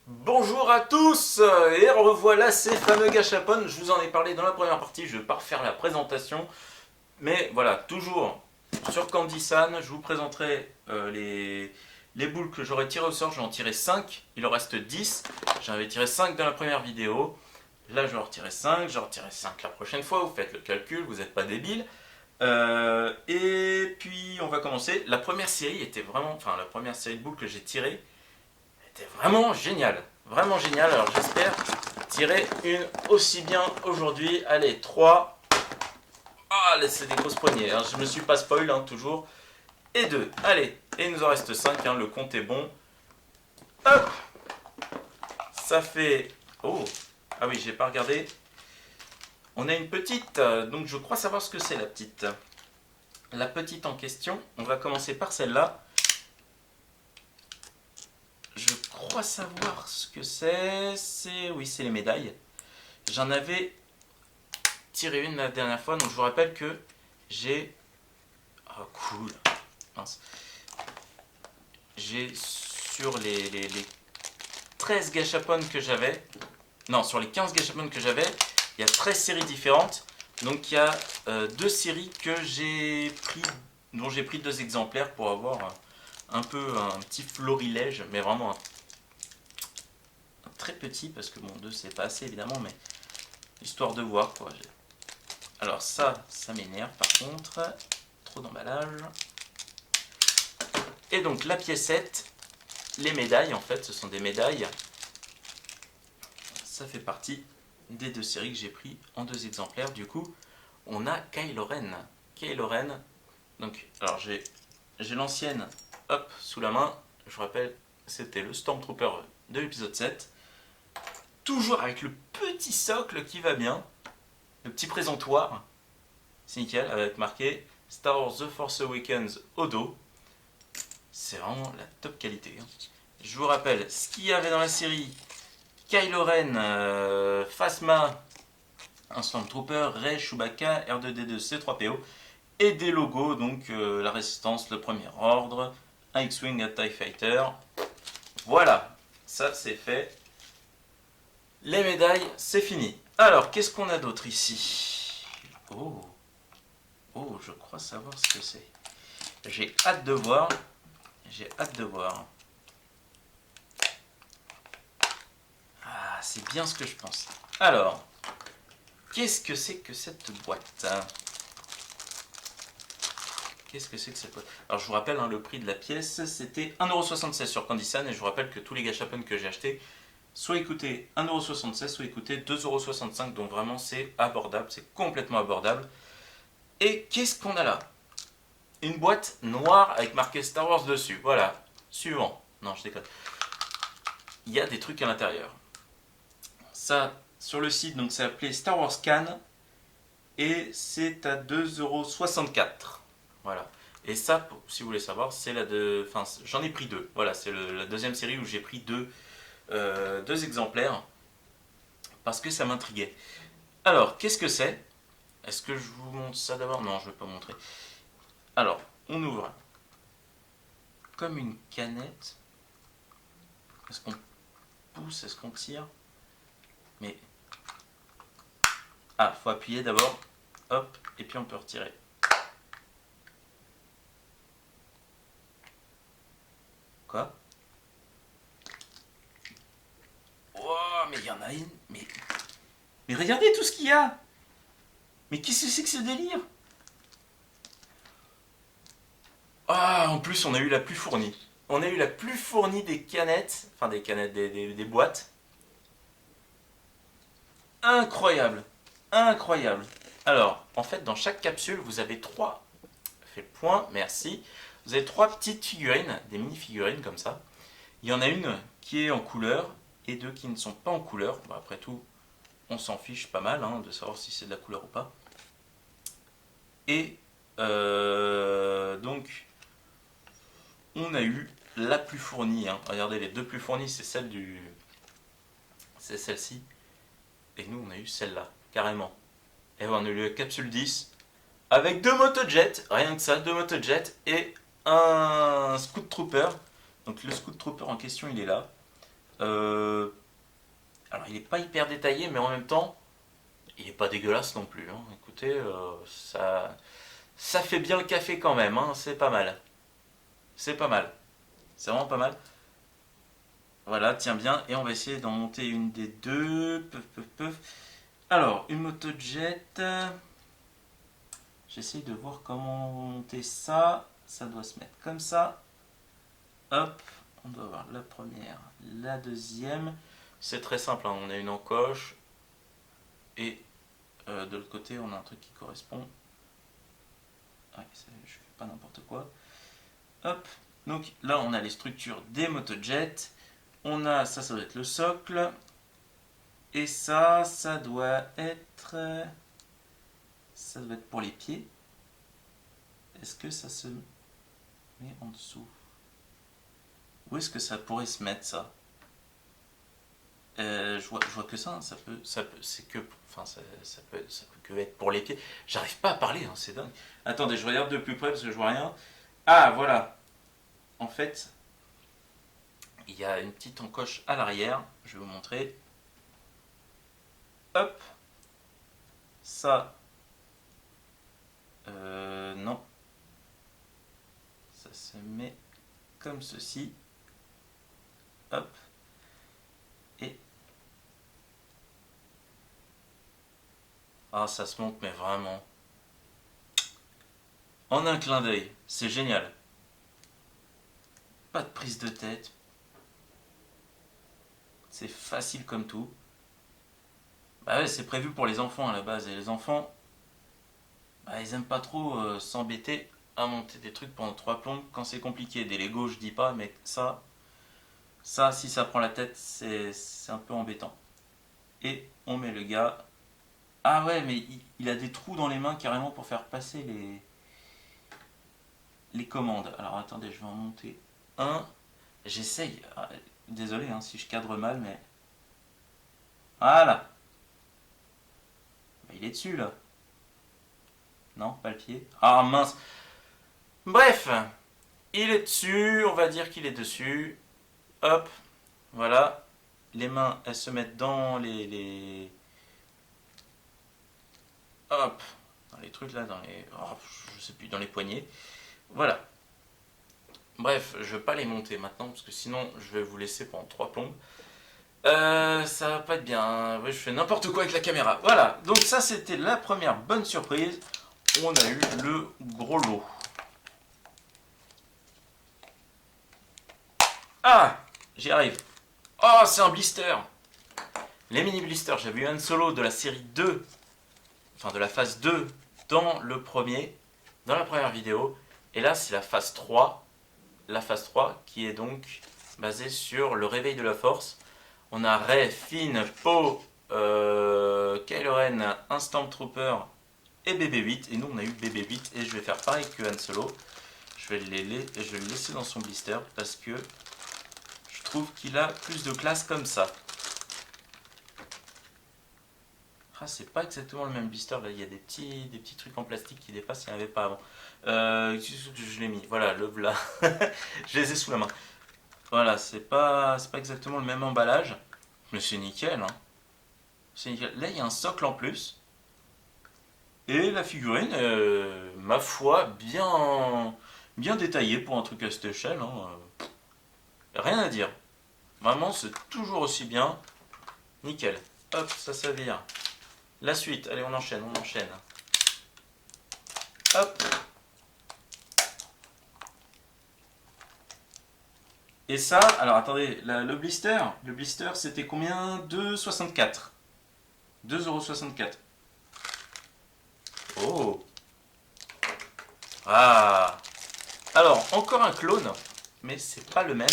Bonjour à tous et revoilà ces fameux gâchapon. Je vous en ai parlé dans la première partie, je ne vais pas refaire la présentation. Mais voilà, toujours sur Candy San, je vous présenterai les boules que j'aurais tirées au sort. J'en tirer 5, il en reste 10. J'en avais tiré 5 dans la première vidéo. Là, je vais en retirer 5, j'en retirerai 5 la prochaine fois. Vous faites le calcul, vous n'êtes pas débile. Et puis, on va commencer. La première série était vraiment, enfin, la première série de boules que j'ai tirée était vraiment géniale. Vraiment génial. Alors, j'espère tirer une aussi bien aujourd'hui. Allez, 3. Ah, c'est des grosses poignées. Hein. Je me suis pas spoil, hein, toujours. Et 2. Allez, et il nous en reste 5. Hein, le compte est bon. Hop. Ça fait. Oh. Ah oui, j'ai pas regardé. On a une petite. Donc, je crois savoir ce que c'est, la petite. La petite en question. On va commencer par celle-là. Je crois savoir ce que c'est. Oui, c'est les médailles. J'en avais tiré une la dernière fois. Donc, je vous rappelle que j'ai. Ah, cool. Mince. J'ai sur les 13 gâchapon que j'avais, non, sur les 15 gâchapon que j'avais, il y a 13 séries différentes. Donc il y a deux séries que j'ai pris, dont j'ai pris 2 exemplaires pour avoir un peu un petit florilège, mais vraiment un très petit, parce que bon, 2 c'est pas assez évidemment, mais histoire de voir quoi. Alors ça m'énerve par contre, trop d'emballage. Et donc la piécette, les médailles en fait, ce sont des médailles. Ça fait partie des 2 séries que j'ai pris en 2 exemplaires. Du coup, on a Kylo Ren. Kylo Ren. Donc, alors j'ai l'ancienne, hop, sous la main. Je vous rappelle, c'était le Stormtrooper de l'épisode 7. Toujours avec le petit socle qui va bien. Le petit présentoir. C'est nickel, avec marqué Star Wars The Force Awakens au dos. C'est vraiment la top qualité. Je vous rappelle ce qu'il y avait dans la série. Kylo Ren, Phasma, un Stormtrooper, Rey, Chewbacca, R2D2, C3PO, et des logos, donc la Résistance, le Premier Ordre, un X-Wing, un TIE Fighter. Voilà, ça c'est fait. Les médailles, c'est fini. Alors, qu'est-ce qu'on a d'autre ici? Oh, oh, je crois savoir ce que c'est. J'ai hâte de voir. J'ai hâte de voir. Ah, c'est bien ce que je pense. Alors, qu'est-ce que c'est que cette boîte? Qu'est-ce que c'est que cette boîte? Alors je vous rappelle, hein, le prix de la pièce, c'était 1,76€ sur Candysan, et je vous rappelle que tous les gâchapon que j'ai achetés, soit ils coûtaient 1,76€, soit ils coûtaient 2,65€, donc vraiment c'est abordable, c'est complètement abordable. Et qu'est-ce qu'on a là? Une boîte noire avec marqué Star Wars dessus, voilà. Suivant. Non, je déconne. Il y a des trucs à l'intérieur. Ça, sur le site, donc c'est appelé Star Wars Can, et c'est à 2,64€. Voilà. Et ça, si vous voulez savoir, c'est la de. Enfin, j'en ai pris 2. Voilà, c'est la deuxième série où j'ai pris 2 exemplaires parce que ça m'intriguait. Alors, qu'est-ce que c'est? Est-ce que je vous montre ça d'abord? Non, je ne vais pas montrer. Alors, on ouvre comme une canette. Est-ce qu'on pousse? Est-ce qu'on tire? Mais. Ah, faut appuyer d'abord. Hop, et puis on peut retirer. Quoi? Oh, mais il y en a une. Mais regardez tout ce qu'il y a! Mais qu'est-ce que c'est que ce délire? Ah, en plus, on a eu la plus fournie. On a eu la plus fournie des canettes, enfin des canettes, des boîtes. Incroyable, incroyable. Alors, en fait, dans chaque capsule, vous avez 3. Fait le point, merci. Vous avez 3 petites figurines, des mini-figurines comme ça. Il y en a une qui est en couleur et 2 qui ne sont pas en couleur. Bon, après tout, on s'en fiche pas mal hein, de savoir si c'est de la couleur ou pas. Et donc, on a eu la plus fournie. Hein. Regardez, les 2 plus fournies, c'est c'est celle-ci. Et nous, on a eu celle-là, carrément. Et on a eu la capsule 10 avec 2 motojets, rien que ça, 2 motojets et un Scout Trooper. Donc le Scout Trooper en question, il est là. Alors il n'est pas hyper détaillé, mais en même temps, il n'est pas dégueulasse non plus, hein. Écoutez, ça fait bien le café quand même, hein. C'est pas mal. C'est pas mal. C'est vraiment pas mal. Voilà, tiens bien. Et on va essayer d'en monter une des deux. Peuf, peuf, peuf. Alors, une moto jet. J'essaie de voir comment monter ça. Ça doit se mettre comme ça. Hop. On doit avoir la première, la deuxième. C'est très simple, hein. On a une encoche. Et de l'autre côté, on a un truc qui correspond. Ouais, je fais pas n'importe quoi. Hop. Donc là, on a les structures des motojets. On a, ça doit être le socle. Et ça doit être... Ça doit être pour les pieds. Est-ce que ça se met en dessous? Où est-ce que ça pourrait se mettre, ça? Je vois que ça, hein, c'est que, enfin, ça peut que être pour les pieds. J'arrive pas à parler, hein, c'est dingue. Attendez, je regarde de plus près parce que je vois rien. Ah, voilà. En fait, il y a une petite encoche à l'arrière. Je vais vous montrer. Hop. Ça. Non. Ça se met comme ceci. Hop. Et... Ah, ça se monte, mais vraiment. En un clin d'œil. C'est génial. Pas de prise de tête. C'est facile comme tout. Bah ouais, c'est prévu pour les enfants à la base. Et les enfants, bah, ils aiment pas trop s'embêter à monter des trucs pendant 3 plombes quand c'est compliqué. Des Lego, je dis pas, mais ça, si ça prend la tête, c'est un peu embêtant. Et on met le gars. Ah ouais, mais il a des trous dans les mains carrément pour faire passer les commandes. Alors attendez, je vais en monter un. J'essaye. Désolé hein, si je cadre mal, mais... Voilà. Bah, il est dessus là. Non, pas le pied. Ah mince. Bref, il est dessus. On va dire qu'il est dessus. Hop. Voilà. Les mains, elles se mettent dans hop. Dans les trucs là, dans les... Oh, je sais plus, dans les poignets. Voilà. Bref, je vais pas les monter maintenant parce que sinon je vais vous laisser pendant 3 plombes. Ça va pas être bien. Ouais, je fais n'importe quoi avec la caméra. Voilà, donc ça c'était la première bonne surprise. On a eu le gros lot. Ah, j'y arrive. Oh, c'est un blister. Les mini blisters, j'avais eu un solo de la série 2, enfin de la phase 2 dans dans la première vidéo. Et là c'est la phase 3. La phase 3 qui est donc basée sur le réveil de la force. On a Rey, Finn, Poe, Kylo Ren, un Stormtrooper et BB-8. Et nous on a eu BB-8 et je vais faire pareil que Han Solo. Je vais le laisser dans son blister parce que je trouve qu'il a plus de classe comme ça. Ah, c'est pas exactement le même blister, là il y a des petits trucs en plastique qui dépassent, il n'y en avait pas avant. Je l'ai mis, voilà, le voilà. Je les ai sous la main. Voilà, c'est pas exactement le même emballage, mais c'est nickel, hein. C'est nickel. Là il y a un socle en plus. Et la figurine, ma foi, bien détaillée pour un truc à cette échelle, hein. Rien à dire. Vraiment, c'est toujours aussi bien. Nickel. Hop, ça vire. La suite, allez on enchaîne. Hop. Et ça, alors attendez, le blister c'était combien? 2,64. 2,64 €. Oh. Ah. Alors, encore un clone, mais c'est pas le même.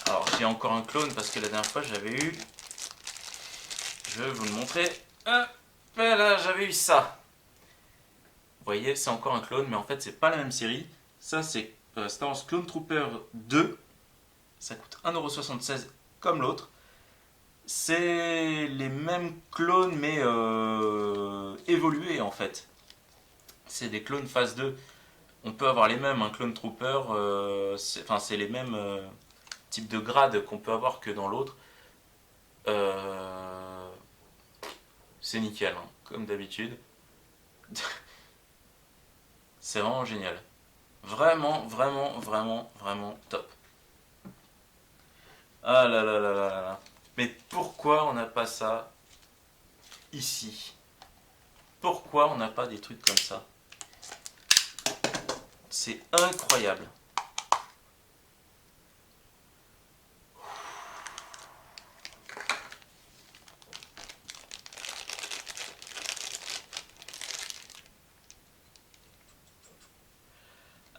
Alors, j'ai encore un clone parce que la dernière fois j'avais eu... Je vais vous le montrer. Hop là, j'avais eu ça. Vous voyez, c'est encore un clone, mais en fait, c'est pas la même série. Ça, c'est Star Wars Clone Trooper 2. Ça coûte 1,76 € comme l'autre. C'est les mêmes clones, mais évolués en fait. C'est des clones phase 2. On peut avoir les mêmes, un Clone Trooper. C'est les mêmes. type de grade qu'on peut avoir que dans l'autre. C'est nickel, hein, comme d'habitude. C'est vraiment génial. Vraiment, vraiment, vraiment, vraiment top. Ah là là là là là. Mais pourquoi on n'a pas ça ici? Pourquoi on n'a pas des trucs comme ça? C'est incroyable.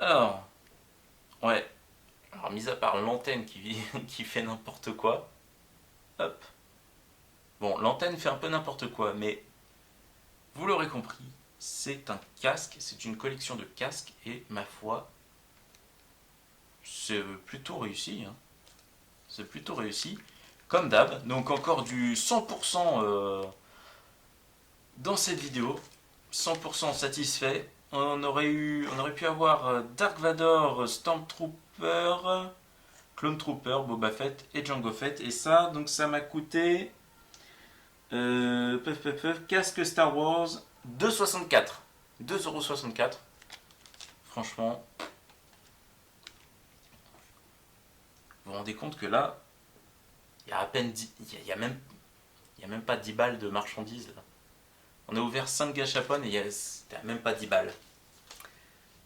Alors, ouais. Alors, mis à part l'antenne qui fait n'importe quoi. Hop. Bon, l'antenne fait un peu n'importe quoi, mais vous l'aurez compris, c'est un casque, c'est une collection de casques, et ma foi, c'est plutôt réussi. Hein. C'est plutôt réussi, comme d'hab. Donc encore du 100% dans cette vidéo, 100% satisfait. On aurait pu avoir Dark Vador, Stormtrooper, Clone Trooper, Boba Fett et Jango Fett. Et ça, donc ça m'a coûté casque Star Wars 2,64. 2,64€. Franchement, vous vous rendez compte que là, il y a à peine 10, il y a même pas 10 balles de marchandises là. On a ouvert 5 gâchapones et il y a même pas 10 balles.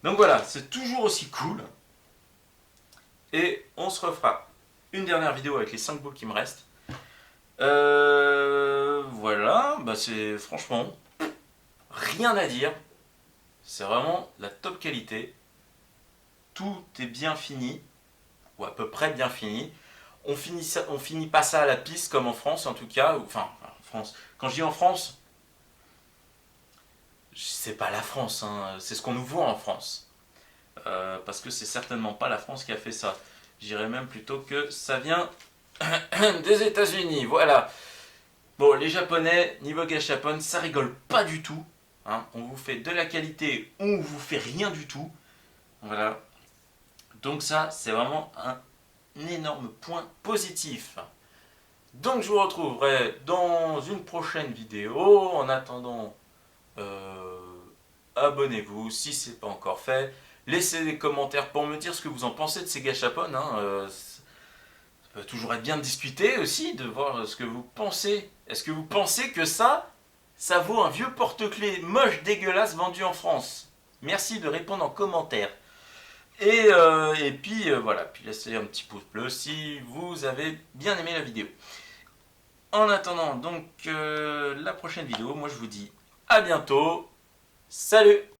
Donc voilà, c'est toujours aussi cool. Et on se refera une dernière vidéo avec les 5 boules qui me restent. Voilà, bah c'est franchement rien à dire. C'est vraiment la top qualité. Tout est bien fini, ou à peu près bien fini. On finit pas ça à la piste comme en France en tout cas. Enfin, en France. Quand je dis en France, c'est pas la France, hein, c'est ce qu'on nous voit en France. Parce que c'est certainement pas la France qui a fait ça. J'irais même plutôt que ça vient des États-Unis. Voilà. Bon, les Japonais, niveau gâchapon, ça rigole pas du tout. Hein. On vous fait de la qualité, on vous fait rien du tout. Voilà. Donc ça, c'est vraiment un énorme point positif. Donc je vous retrouverai dans une prochaine vidéo. En attendant, abonnez-vous si ce n'est pas encore fait. Laissez des commentaires pour me dire ce que vous en pensez de ces gâchapones. Hein. Ça peut toujours être bien de discuter aussi, de voir ce que vous pensez. Est-ce que vous pensez que ça vaut un vieux porte-clés moche, dégueulasse, vendu en France? Merci de répondre en commentaire. Et puis voilà, puis laissez un petit pouce bleu si vous avez bien aimé la vidéo. En attendant donc la prochaine vidéo, moi je vous dis à bientôt. Salut!